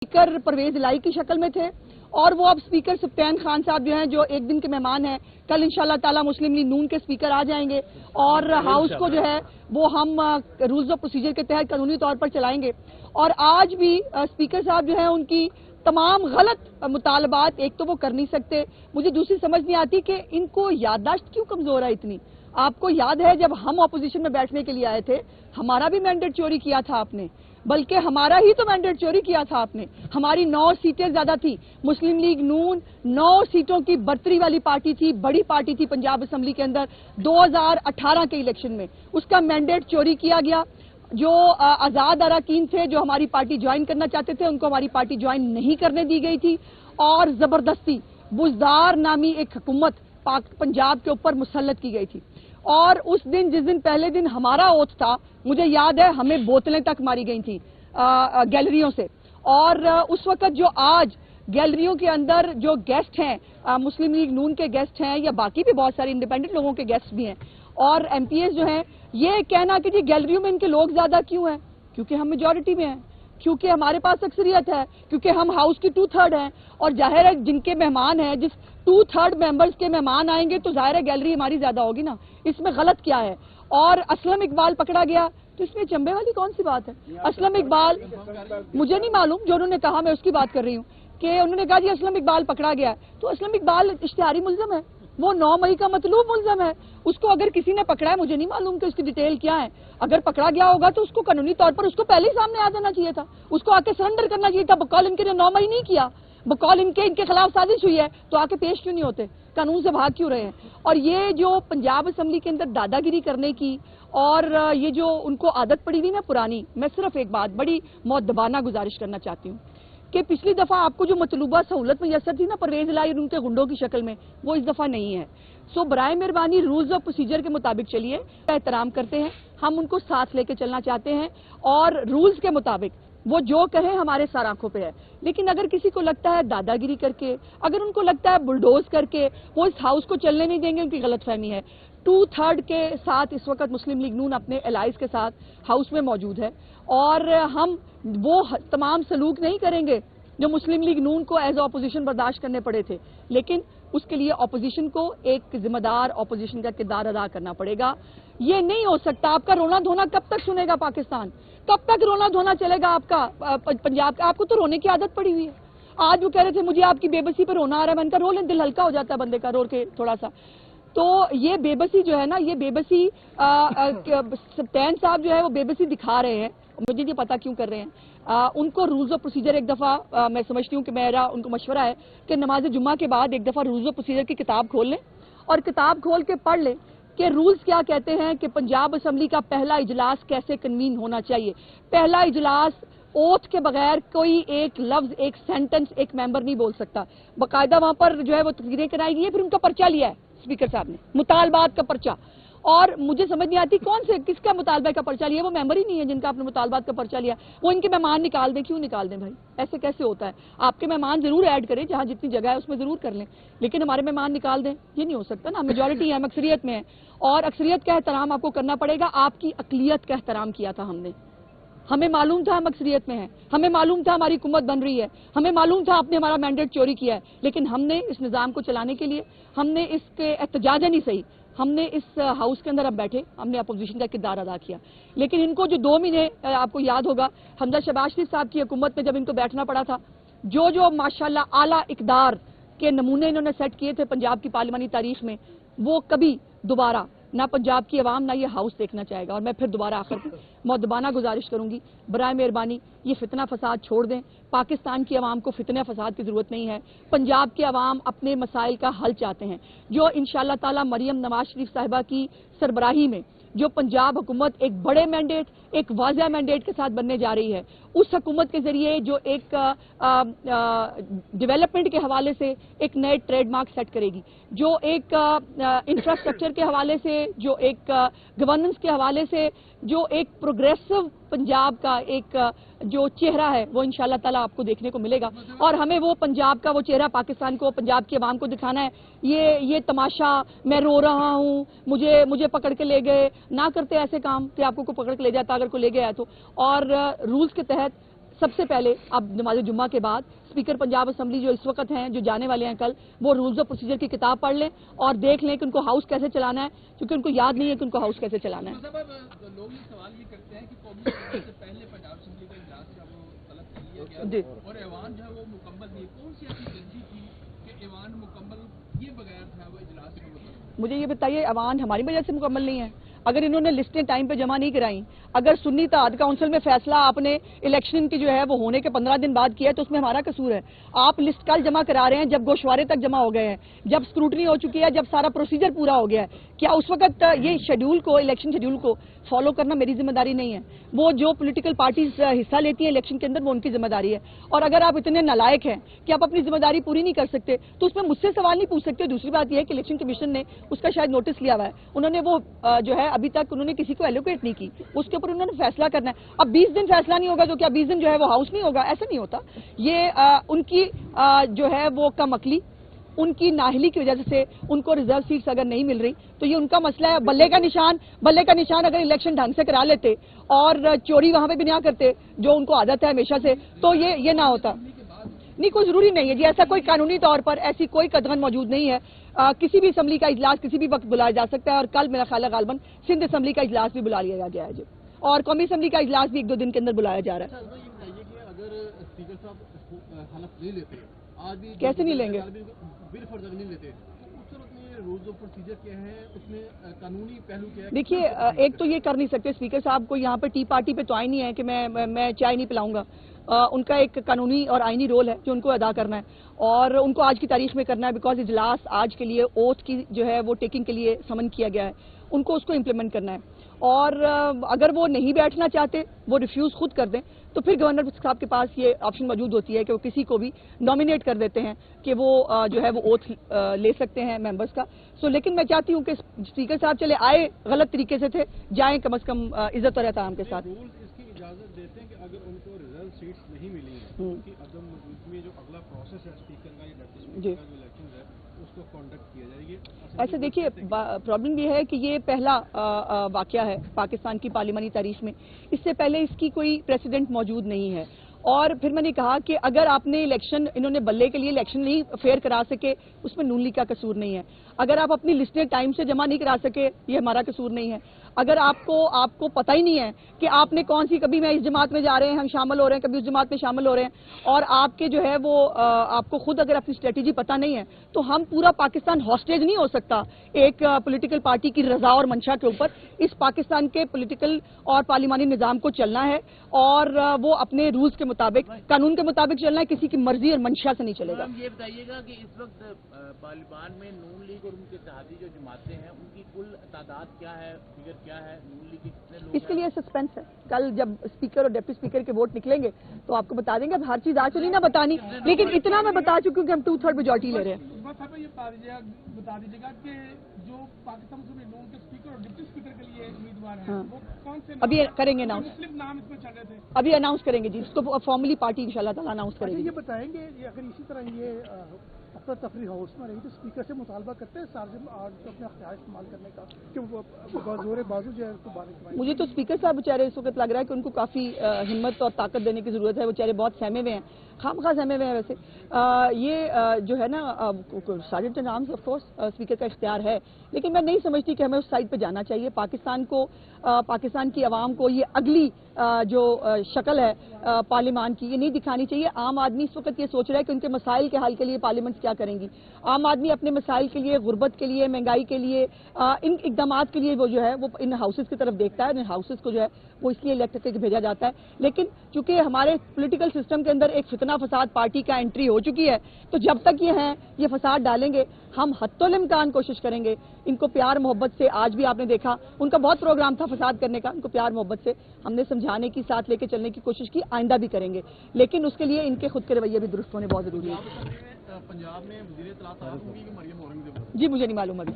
Speaker Parvez इलाही की शक्ल में थे और वो अब स्पीकर सफ्तान खान साहब जो हैं, जो एक दिन के मेहमान हैं, कल इंशाल्लाह ताला मुस्लिम लीग नून के स्पीकर आ जाएंगे और हाउस को जो है वो हम रूल्स ऑफ प्रोसीजर के तहत कानूनी तौर पर चलाएंगे। और आज भी स्पीकर साहब जो है उनकी तमाम गलत मुतालबात एक तो वो कर नहीं सकते, मुझे दूसरी समझ नहीं आती कि इनको याददाश्त क्यों कमजोर है इतनी। आपको याद है जब हम ऑपोजिशन में बैठने के लिए आए थे, हमारा भी मैंडेट चोरी किया था आपने, बल्कि हमारा ही तो मैंडेट चोरी किया था आपने। हमारी 9 सीटें ज्यादा थी। मुस्लिम लीग नून 9 सीटों की बर्तरी वाली पार्टी थी, बड़ी पार्टी थी पंजाब असेंबली के अंदर 2018 के इलेक्शन में। उसका मैंडेट चोरी किया गया। जो आजाद अरकान थे जो हमारी पार्टी ज्वाइन करना चाहते थे, उनको हमारी पार्टी ज्वाइन नहीं करने दी गई थी और जबरदस्ती बुजदार नामी एक हुकूमत पंजाब के ऊपर मुसल्लत की गई थी। और उस दिन जिस दिन पहले दिन हमारा ओथ था, मुझे याद है हमें बोतलें तक मारी गई थी गैलरियों से। और उस वक्त जो आज गैलरियों के अंदर जो गेस्ट हैं, मुस्लिम लीग नून के गेस्ट हैं या बाकी भी बहुत सारे इंडिपेंडेंट लोगों के गेस्ट भी हैं और एमपीएस जो हैं, ये कहना कि जी गैलरियों में इनके लोग ज्यादा क्यों हैं, क्योंकि हम मेजॉरिटी में हैं, क्योंकि हमारे पास अक्सरियत है, क्योंकि हम हाउस की 2/3 हैं। और जाहिर है जिनके मेहमान हैं, जिस 2/3 मेंबर्स के मेहमान आएंगे तो जाहिर है गैलरी हमारी ज्यादा होगी ना, इसमें गलत क्या है। और असलम इकबाल पकड़ा गया तो इसमें चंबे वाली कौन सी बात है। असलम इकबाल मुझे नहीं मालूम, जो उन्होंने कहा मैं उसकी बात कर रही हूँ कि उन्होंने कहा जी असलम इकबाल पकड़ा गया, तो असलम इकबाल इश्तिहारी मुल्जम है, वो 9 मई का मतलूब मुल्जम है। उसको अगर किसी ने पकड़ा है, मुझे नहीं मालूम कि उसकी डिटेल क्या है, अगर पकड़ा गया होगा तो उसको कानूनी तौर पर उसको पहले ही सामने आ जाना चाहिए था, उसको आके सरेंडर करना चाहिए था। बकौल इनके जो 9 मई नहीं किया, बकौल इनके खिलाफ साजिश हुई है, तो आके पेश क्यों नहीं होते, कानून से भाग क्यों रहे हैं। और ये जो पंजाब असेंबली के अंदर दादागिरी करने की और ये जो उनको आदत पड़ी हुई ना पुरानी, मैं सिर्फ एक बात बड़ी मुअद्दबाना गुजारिश करना चाहती हूँ कि पिछली दफा आपको जो मतलूबा सहूलत मैसर थी ना परवेज इलाही उनके गुंडों की शक्ल में, वो इस दफा नहीं है। सो बराए मेहरबानी रूल्स ऑफ प्रोसीजर के मुताबिक चलिए, एहतराम करते हैं, हम उनको साथ लेके चलना चाहते हैं और रूल्स के मुताबिक वो जो कहें हमारे सर आंखों पे है। लेकिन अगर किसी को लगता है दादागिरी करके, अगर उनको लगता है बुलडोज करके वो इस हाउस को चलने नहीं देंगे, उनकी गलतफहमी है। 2/3 के साथ इस वक्त मुस्लिम लीग नून अपने एलाइज के साथ हाउस में मौजूद है और हम वो तमाम सलूक नहीं करेंगे जो मुस्लिम लीग नून को एज ऑपोजिशन बर्दाश्त करने पड़े थे। लेकिन उसके लिए ऑपोजिशन को एक जिम्मेदार ऑपोजिशन का किरदार अदा करना पड़ेगा। ये नहीं हो सकता, आपका रोना धोना कब तक सुनेगा पाकिस्तान, कब तक रोना धोना चलेगा आपका पंजाब का। आपको तो रोने की आदत पड़ी हुई है। आज वो कह रहे थे मुझे आपकी बेबसी पर रोना आ रहा है, मैंने कहा रो लें, दिल हल्का हो जाता है बंदे का रो के थोड़ा सा। तो ये बेबसी जो है ना, ये बेबसी सफ्तान साहब जो है वो बेबसी दिखा रहे हैं, मुझे नहीं पता क्यों कर रहे हैं। उनको रूल्स ऑफ प्रोसीजर एक दफा मैं समझती हूँ कि मेरा उनको मशवरा है कि नमाज जुम्मा के बाद एक दफा रूल्स ऑफ प्रोसीजर की किताब खोल लें और किताब खोल के पढ़ लें कि रूल्स क्या कहते हैं कि पंजाब असेंबली का पहला इजलास कैसे कन्वीन होना चाहिए। पहला इजलास ओथ के बगैर कोई एक लफ्ज, एक सेंटेंस एक मेंबर नहीं बोल सकता। बाकायदा वहां पर जो है वो तकरीरें कराई गई है, फिर उनका पर्चा लिया है स्पीकर साहब ने, मुतालबात का पर्चा। और मुझे समझ नहीं आती कौन से किसका मुतालबा का पर्चा लिया, वो मेंबर ही नहीं है जिनका आपने मुतालबात का पर्चा लिया। वो इनके मेहमान निकाल दें, क्यों निकाल दें भाई, ऐसे कैसे होता है। आपके मेहमान जरूर ऐड करें, जहां जितनी जगह है उसमें जरूर कर लें, लेकिन हमारे मेहमान निकाल दें, ये नहीं हो सकता ना। मेजॉरिटी है, हम अक्सरियत में है और अक्सरियत का एहतराम आपको करना पड़ेगा। आपकी अकलियत का एहतराम किया था हमने, हमें मालूम था हम अक्सरियत में हैं, हमें मालूम था हमारी हुकूमत बन रही है, हमें मालूम था आपने हमारा मैंडेट चोरी किया है, लेकिन हमने इस निजाम को चलाने के लिए, हमने इसके एहतजाजन ही सही, हमने इस हाउस के अंदर अब बैठे, हमने अपोजिशन का किरदार अदा किया। लेकिन इनको जो 2 महीने, आपको याद होगा हमजा शहबाज शरीफ साहब की हुकूमत में जब इनको बैठना पड़ा था, जो जो माशाल्लाह आला इकदार के नमूने इन्होंने सेट किए थे पंजाब की पार्लिमानी तारीख में, वो कभी दोबारा ना पंजाब की आवाम ना ये हाउस देखना चाहेगा। और मैं फिर दोबारा आखिर में मुअद्दबाना गुजारिश करूंगी, बराए मेहरबानी ये फितना फसाद छोड़ दें। पाकिस्तान की आवाम को फितना फसाद की जरूरत नहीं है, पंजाब के आवाम अपने मसाइल का हल चाहते हैं, जो इंशाअल्लाह ताला मरियम नवाज शरीफ साहिबा की सरबराही में जो पंजाब हुकूमत एक बड़े मैंडेट, एक वाज़ह मैंडेट के साथ बनने जा रही है, उस हुकूमत के जरिए जो एक डेवलपमेंट के हवाले से एक नए ट्रेडमार्क सेट करेगी, जो एक इंफ्रास्ट्रक्चर के हवाले से, जो एक गवर्नेंस के हवाले से, जो एक प्रोग्रेसिव पंजाब का एक जो चेहरा है वो इंशाअल्लाह ताला आपको देखने को मिलेगा। और हमें वो पंजाब का वो चेहरा पाकिस्तान को, पंजाब की आवाम को दिखाना है। ये तमाशा, मैं रो रहा हूँ, मुझे पकड़ के ले गए, ना करते ऐसे काम कि आपको को पकड़ के ले जाता अगर कोई ले गया है तो। और रूल्स के तहत سب سے پہلے اب نماز جمعہ کے بعد اسپیکر پنجاب اسمبلی جو اس وقت ہیں، جو جانے والے ہیں کل، وہ رولز آف پروسیجر کی کتاب پڑھ لیں اور دیکھ لیں کہ ان کو ہاؤس کیسے چلانا ہے، کیونکہ ان کو یاد نہیں ہے کہ ان کو ہاؤس کیسے چلانا ہے۔ لوگ یہ سوال یہ کرتے ہیں کہ قومی اسمبلی سے پہلے پنجاب اسمبلی کا اجلاس جو ہے وہ طلب کر لیا گیا اور ایوان جو ہے وہ مکمل نہیں، کون سی ایسی ترجیح تھی کہ ایوان مکمل یہ بغیر جو ہے وہ اجلاس میں ہوتا؟ مجھے یہ بتائیے، ایوان ہماری وجہ سے مکمل نہیں ہے؟ اگر انہوں نے لسٹیں ٹائم پہ جمع نہیں کرائیں، اگر سنی اتحاد کونسل میں فیصلہ آپ نے الیکشن کی جو ہے وہ ہونے کے 15 دن بعد کیا ہے تو اس میں ہمارا قصور ہے۔ آپ لسٹ کل جمع کرا رہے ہیں جب گوشوارے تک جمع ہو گئے ہیں، جب اسکروٹنی ہو چکی ہے، جب سارا پروسیجر پورا ہو گیا ہے، کیا اس وقت یہ شیڈول کو، الیکشن شیڈول کو فالو کرنا میری ذمہ داری نہیں ہے؟ وہ جو پولیٹیکل پارٹیز حصہ لیتی ہیں الیکشن کے اندر، وہ ان کی ذمہ داری ہے۔ اور اگر آپ اتنے نالائق ہیں کہ آپ اپنی ذمہ داری پوری نہیں کر سکتے تو اس میں مجھ سے سوال نہیں پوچھ سکتے۔ دوسری بات یہ ہے کہ الیکشن کمیشن نے اس کا شاید نوٹس لیا ہوا ہے، انہوں نے وہ جو ہے ابھی تک انہوں نے کسی کو ایلوکیٹ نہیں کی، اس کے اوپر انہوں نے فیصلہ کرنا ہے۔ اب 20 دن فیصلہ نہیں ہوگا تو کیا 20 دن جو ہے وہ ہاؤس نہیں ہوگا؟ ایسا نہیں ہوتا۔ یہ ان کی جو ہے وہ کم عقلی، ان کی نااہلی کی وجہ سے ان کو ریزرو سیٹس اگر نہیں مل رہی تو یہ ان کا مسئلہ ہے۔ بلے کا نشان اگر الیکشن ڈھنگ سے کرا لیتے اور چوری وہاں پہ بھی نہ کرتے جو ان کو عادت ہے ہمیشہ سے، تو یہ نہ ہوتا۔ نہیں، کوئی ضروری نہیں ہے جی، ایسا کوئی قانونی طور پر ایسی کوئی قدغن موجود نہیں ہے۔ کسی بھی اسمبلی کا اجلاس کسی بھی وقت بلایا جا سکتا ہے، اور کل میرا خیال ہے غالباً سندھ اسمبلی کا اجلاس بھی بلا لیا گیا ہے جی، اور قومی اسمبلی کا اجلاس بھی 1-2 دن کے اندر بلایا جا رہا ہے۔ یہ بتائیے کہ اگر اسپیکر صاحب حلف نہیں لیتے، آج بھی کیسے نہیں لیں گے؟ بالفرض نہیں لیتے، اس صورت میں رولز آف پروسیجر کیا ہے، اس میں قانونی پہلو کیا ہے؟ دیکھیے، ایک تو یہ کر نہیں سکتے اسپیکر صاحب کو یہاں پہ ٹی پارٹی پہ تو آئی نہیں ہے کہ میں چائے نہیں پلاؤں گا۔ ان کا ایک قانونی اور آئینی رول ہے جو ان کو ادا کرنا ہے، اور ان کو آج کی تاریخ میں کرنا ہے، بیکاز اجلاس آج کے لیے اوتھ کی جو ہے وہ ٹیکنگ کے لیے سمن کیا گیا ہے، ان کو اس کو امپلیمنٹ کرنا ہے۔ اور اگر وہ نہیں بیٹھنا چاہتے، وہ ریفیوز خود کر دیں، تو پھر گورنر صاحب کے پاس یہ آپشن موجود ہوتی ہے کہ وہ کسی کو بھی نامینیٹ کر دیتے ہیں کہ وہ جو ہے وہ اوتھ لے سکتے ہیں ممبرز کا۔ لیکن میں چاہتی ہوں کہ اسپیکر صاحب چلے آئے غلط طریقے سے تھے، جائیں کم از کم عزت اور احترام کے ساتھ۔ رولز اس کی اجازت دیتے ہیں کہ اگر ان کو ریزرو سیٹس نہیں ملی ہیں، ان کی عدم موجودگی میں جو اگلا پروسیس ہے اسپیکر کا یا ڈپٹی اسپیکر کا جو الیکشن ہے اس کو کنڈکٹ کیا جائے گا۔ ایسے دیکھیے، پرابلم یہ ہے کہ یہ پہلا واقعہ ہے پاکستان کی پارلیمانی تاریخ میں، اس سے پہلے اس کی کوئی پریسیڈنٹ موجود نہیں ہے۔ اور پھر میں نے کہا کہ اگر آپ نے الیکشن، انہوں نے بلے کے لیے الیکشن نہیں فیئر کرا سکے، اس میں نون لیگ کا قصور نہیں ہے۔ اگر آپ اپنی لسٹیں ٹائم سے جمع نہیں کرا سکے، یہ ہمارا قصور نہیں ہے۔ اگر آپ کو پتہ ہی نہیں ہے کہ آپ نے کون سی، کبھی میں اس جماعت میں جا رہے ہیں، ہم شامل ہو رہے ہیں، کبھی اس جماعت میں شامل ہو رہے ہیں، اور آپ کے جو ہے وہ آپ کو خود اگر اپنی اسٹریٹجی پتہ نہیں ہے، تو ہم پورا پاکستان ہاسٹیج نہیں ہو سکتا ایک پولیٹیکل پارٹی کی رضا اور منشا کے اوپر۔ اس پاکستان کے پولیٹیکل اور پارلیمانی نظام کو چلنا ہے، اور وہ اپنے رولز کے مطابق، قانون کے مطابق چلنا ہے، کسی کی مرضی اور منشا سے نہیں چلے گا۔ یہ بتائیے گا کہ اس وقت پارلیمان میں نون لیگ اور ان کے اتحادی جو جماعتیں ہیں ان کی کل تعداد کیا ہے، فگر کیا ہے، نون لیگ کے کتنے لوگ؟ اس کے لیے سسپینس ہے، کل جب اسپیکر اور ڈپٹی اسپیکر کے ووٹ نکلیں گے تو آپ کو بتا دیں گے۔ اب ہر چیز آج تو نہیں نہ بتانی، لیکن اتنا میں بتا چکی ہوں کہ ہم 2/3 میجورٹی لے رہے ہیں۔ یہ بتا دیجیے گا کہ جو پاکستان مسلم لیگ کے اسپیکر اور ڈپٹی اسپیکر کے لیے امیدوار ہیں وہ کون سے ابھی کریں گے اناؤنس، مسلم نام اس میں چل رہے تھے؟ ابھی اناؤنس کریں گے جی، اس کو فارملی پارٹی انشاءاللہ تعالیٰ اناؤنس کرے گی۔ یہ بتائیں گے اگر اسی طرح یہ افراتفری ہاؤس میں رہی تو اسپیکر سے مطالبہ کرتے ہیں سارجم آج اپنے اختیار استعمال کرنے کا کہ وہ زور بازو جو ہے اس کو بارے میں؟ مجھے تو اسپیکر صاحب بیچارے اس وقت لگ رہا ہے کہ ان کو کافی ہمت اور طاقت دینے کی ضرورت ہے، وہ بیچارے بہت سہمے ہوئے ہیں، خامخواہ سہمے ہوئے ہیں۔ ویسے یہ جو ہے نا سارجنٹ انعام آف کورس اسپیکر کا اختیار ہے، لیکن میں نہیں سمجھتی کہ ہمیں اس سائڈ پہ جانا چاہیے۔ پاکستان کو، پاکستان کی عوام کو یہ اگلی جو شکل ہے پارلیمان کی، یہ نہیں دکھانی چاہیے۔ عام آدمی اس وقت یہ سوچ رہا ہے کہ ان کے مسائل کے حل کے لیے پارلیمنٹ کیا کریں گی۔ عام آدمی اپنے مسائل کے لیے، غربت کے لیے، مہنگائی کے لیے، ان اقدامات کے لیے وہ جو ہے وہ ان ہاؤسز کی طرف دیکھتا ہے۔ ان ہاؤسز کو جو ہے وہ اس لیے الیکٹ کر کے بھیجا جاتا ہے، لیکن چونکہ ہمارے پولیٹیکل سسٹم کے اندر ایک فتنہ فساد پارٹی کا انٹری ہو چکی ہے، تو جب تک یہ ہیں یہ فساد ڈالیں گے، ہم حتی الامکان کوشش کریں گے ان کو پیار محبت سے۔ آج بھی آپ نے دیکھا ان کا بہت پروگرام تھا فساد کرنے کا، ان کو پیار محبت سے ہم نے سمجھانے کی، ساتھ لے کے چلنے کی کوشش کی، آئندہ بھی کریں گے، لیکن اس کے لیے ان کے خود کے رویے بھی درست ہونے بہت ضروری ہے۔ پنجاب میں وزیر اطلاعات مریم اورنگزیب، جی مجھے نہیں معلوم ابھی۔